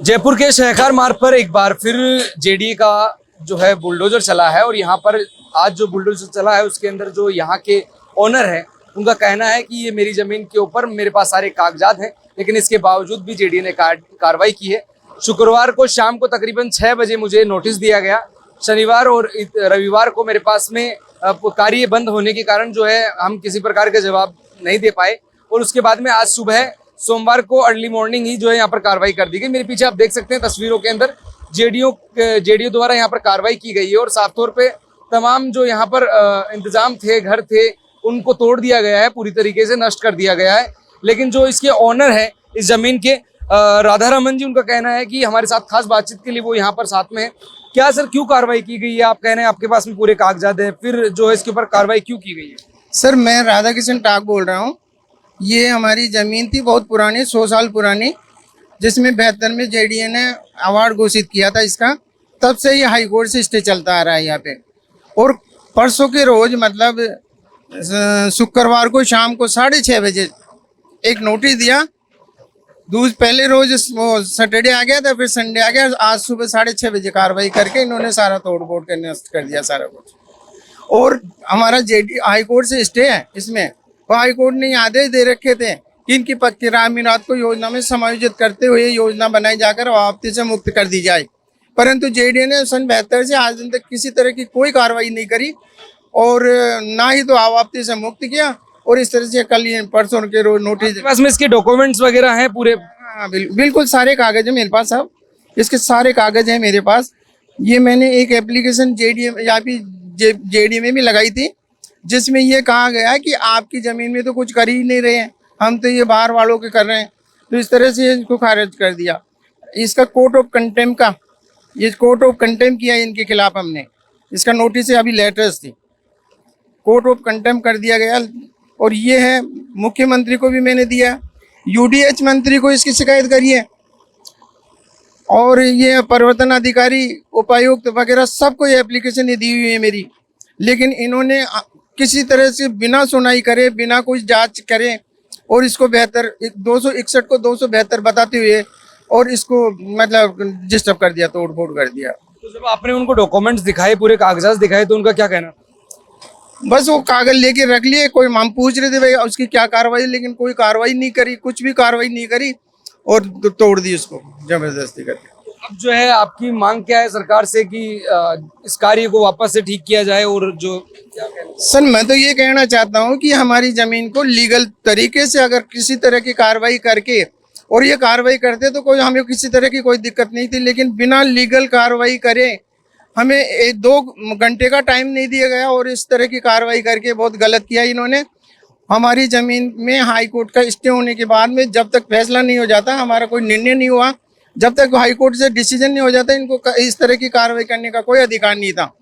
जयपुर के शहकार मार्ग पर एक बार फिर जेडीए का जो है बुलडोजर चला है और यहाँ पर आज जो बुलडोजर चला है उसके अंदर जो यहाँ के ओनर है उनका कहना है कि ये मेरी जमीन के ऊपर मेरे पास सारे कागजात हैं, लेकिन इसके बावजूद भी जेडीए ने कार्रवाई की है। शुक्रवार को शाम को तकरीबन 6 बजे मुझे नोटिस दिया गया। शनिवार और रविवार को मेरे पास में कार्य बंद होने के कारण जो है हम किसी प्रकार का जवाब नहीं दे पाए और उसके बाद में आज सुबह सोमवार को अर्ली मॉर्निंग ही जो है यहाँ पर कार्रवाई कर दी गई। मेरे पीछे आप देख सकते हैं तस्वीरों के अंदर जेडीओ द्वारा यहाँ पर कार्रवाई की गई है और साफ तौर पे तमाम जो यहाँ पर इंतजाम थे, घर थे, उनको तोड़ दिया गया है, पूरी तरीके से नष्ट कर दिया गया है। लेकिन जो इसके ऑनर है इस जमीन के राधा रमन जी, उनका कहना है कि हमारे साथ खास बातचीत के लिए वो यहाँ पर साथ में है। क्या सर, क्यों कार्रवाई की गई है? आप कह रहे हैं आपके पास में पूरे कागजात है, फिर जो है इसके ऊपर कार्रवाई क्यों की गई है? सर, मैं राधा किशन टाक बोल रहा हूँ। ये हमारी ज़मीन थी बहुत पुरानी, 100 साल पुरानी, जिसमें 72 में जेडीए ने अवार्ड घोषित किया था इसका। तब से ये हाई कोर्ट से स्टे चलता आ रहा है यहाँ पे। और परसों के रोज़ मतलब शुक्रवार को शाम को 6:30 बजे एक नोटिस दिया। पहले रोज वो सैटरडे आ गया था, फिर संडे आ गया। आज सुबह 6:30 बजे कार्रवाई करके इन्होंने सारा तोड़ फोड़ कर नष्ट कर दिया सारा कुछ। और हमारा जेडी हाई कोर्ट से स्टे है इसमें। वो हाई कोर्ट ने आदेश दे रखे थे कि इनकी पक्की रामीनाथ को योजना में समायोजित करते हुए योजना बनाई जाकर आपत्ति से मुक्त कर दी जाए, परंतु जेडीए ने सन 72 से आज दिन तक किसी तरह की कोई कार्रवाई नहीं करी और ना ही तो आपत्ति से मुक्त किया। और इस तरह से कल परसों के रोज नोटिस। बस में इसके डॉक्यूमेंट्स वगैरह हैं पूरे? हाँ, बिल्कुल सारे कागज है मेरे पास साहब। इसके सारे कागज हैं मेरे पास। ये मैंने एक एप्लीकेशन जेडीए में भी लगाई थी, जिसमें ये कहा गया कि आपकी ज़मीन में तो कुछ कर ही नहीं रहे हैं, हम तो ये बाहर वालों के कर रहे हैं। तो इस तरह से इनको खारिज कर दिया। इसका कोर्ट ऑफ कंटेम्प्ट का कोर्ट ऑफ कंटेम्प्ट किया इनके खिलाफ हमने। इसका नोटिस है, अभी लेटर्स थी, कोर्ट ऑफ कंटेम्प्ट कर दिया गया। और ये है, मुख्यमंत्री को भी मैंने दिया, यूडीएच मंत्री को इसकी शिकायत करी है, और ये परिवर्तन अधिकारी, उपायुक्त वगैरह सबको ये एप्लीकेशन दी हुई है मेरी। लेकिन इन्होंने किसी तरह से बिना सुनाई करे, बिना कोई जांच करे और इसको 261 को 272 बताते हुए और इसको मतलब डिस्टर्ब कर दिया, तोड़ फोड़ कर दिया। तो जब आपने उनको डॉक्यूमेंट्स दिखाए, पूरे कागजात दिखाए, तो उनका क्या कहना? बस वो कागज लेके रख लिए। कोई हम पूछ रहे थे भाई उसकी क्या कार्रवाई, लेकिन कोई कार्रवाई नहीं करी, कुछ भी कार्रवाई नहीं करी और तोड़ दी उसको जबरदस्ती करके। अब जो है आपकी मांग क्या है सरकार से कि इस कार्य को वापस से ठीक किया जाए? और जो क्या कहना? सर, मैं तो ये कहना चाहता हूँ कि हमारी जमीन को लीगल तरीके से अगर किसी तरह की कार्रवाई करके, और ये कार्रवाई करते तो कोई हमें किसी तरह की कोई दिक्कत नहीं थी, लेकिन बिना लीगल कार्रवाई करे हमें 2 घंटे का टाइम नहीं दिया गया और इस तरह की कार्रवाई करके बहुत गलत किया इन्होंने। हमारी ज़मीन में हाई कोर्ट का स्टे होने के बाद में जब तक फैसला नहीं हो जाता, हमारा कोई निर्णय नहीं हुआ, जब तक हाई कोर्ट से डिसीजन नहीं हो जाता, इनको इस तरह की कार्रवाई करने का कोई अधिकार नहीं था।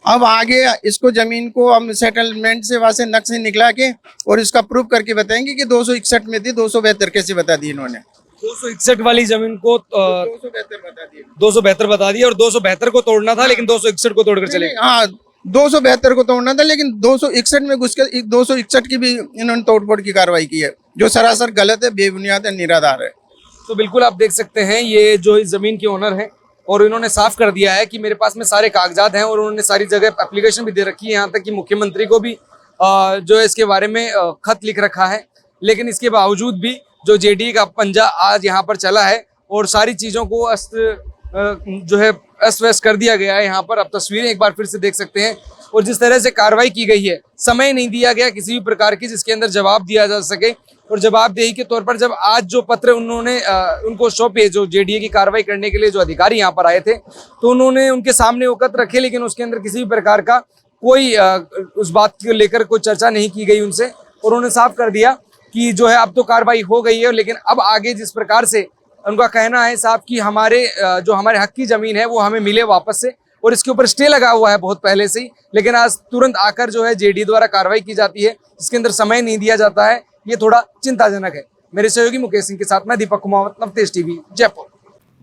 अब आगे इसको ज़मीन को हम सेटलमेंट से वहाँ से नक्शे निकला के और इसका प्रूफ करके बताएंगे कि 261 में थी, 272 कैसे बता दी इन्होंने। 261 वाली जमीन को 272 बता दिया और 272 को तोड़ना था, लेकिन 261 को तोड़कर चले। हाँ, 272 को तोड़ना था, लेकिन 261 में घुस के 261 की भी इन्होंने तोड़फोड़ की कार्रवाई की है, जो सरासर गलत है, बेबुनियाद है, निराधार है। तो बिल्कुल आप देख सकते हैं ये जो इस जमीन के ओनर हैं और इन्होंने साफ कर दिया है कि मेरे पास में सारे कागजात हैं और उन्होंने सारी जगह एप्लीकेशन भी दे रखी है, यहाँ तक कि मुख्यमंत्री को भी जो है इसके बारे में खत लिख रखा है। लेकिन इसके बावजूद भी जो जेडीए का पंजा आज यहाँ पर चला है और सारी चीज़ों को अस्त व्यस्त कर दिया गया है। यहाँ पर आप तस्वीरें एक बार फिर से देख सकते हैं और जिस तरह से कार्रवाई की गई है, समय नहीं दिया गया किसी भी प्रकार की जिसके अंदर जवाब दिया जा सके। और जवाबदेही के तौर पर जब आज जो पत्र उन्होंने उनको सौंपे, जो जेडीए की कार्रवाई करने के लिए जो अधिकारी यहाँ पर आए थे, तो उन्होंने उनके सामने वो पत्र रखे, लेकिन उसके अंदर किसी भी प्रकार का कोई उस बात को लेकर कोई चर्चा नहीं की गई उनसे। और उन्होंने साफ कर दिया कि जो है अब तो कार्रवाई हो गई है, लेकिन अब आगे जिस प्रकार से उनका कहना है साहब कि हमारे हक की ज़मीन है वो हमें मिले वापस से, और इसके ऊपर स्टे लगा हुआ है बहुत पहले से ही, लेकिन आज तुरंत आकर जो है जेडीए द्वारा कार्रवाई की जाती है, इसके अंदर समय नहीं दिया जाता है। ये थोड़ा चिंताजनक है। मेरे सहयोगी मुकेश सिंह के साथ मैं दीपक कुमावत, नवतेज टीवी, जयपुर।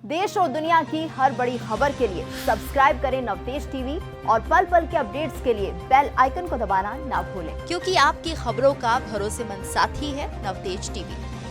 देश और दुनिया की हर बड़ी खबर के लिए सब्सक्राइब करें नवतेज टीवी और पल पल के अपडेट्स के लिए बेल आइकन को दबाना ना भूलें, क्योंकि आपकी खबरों का भरोसेमंद साथी है नवतेज टीवी।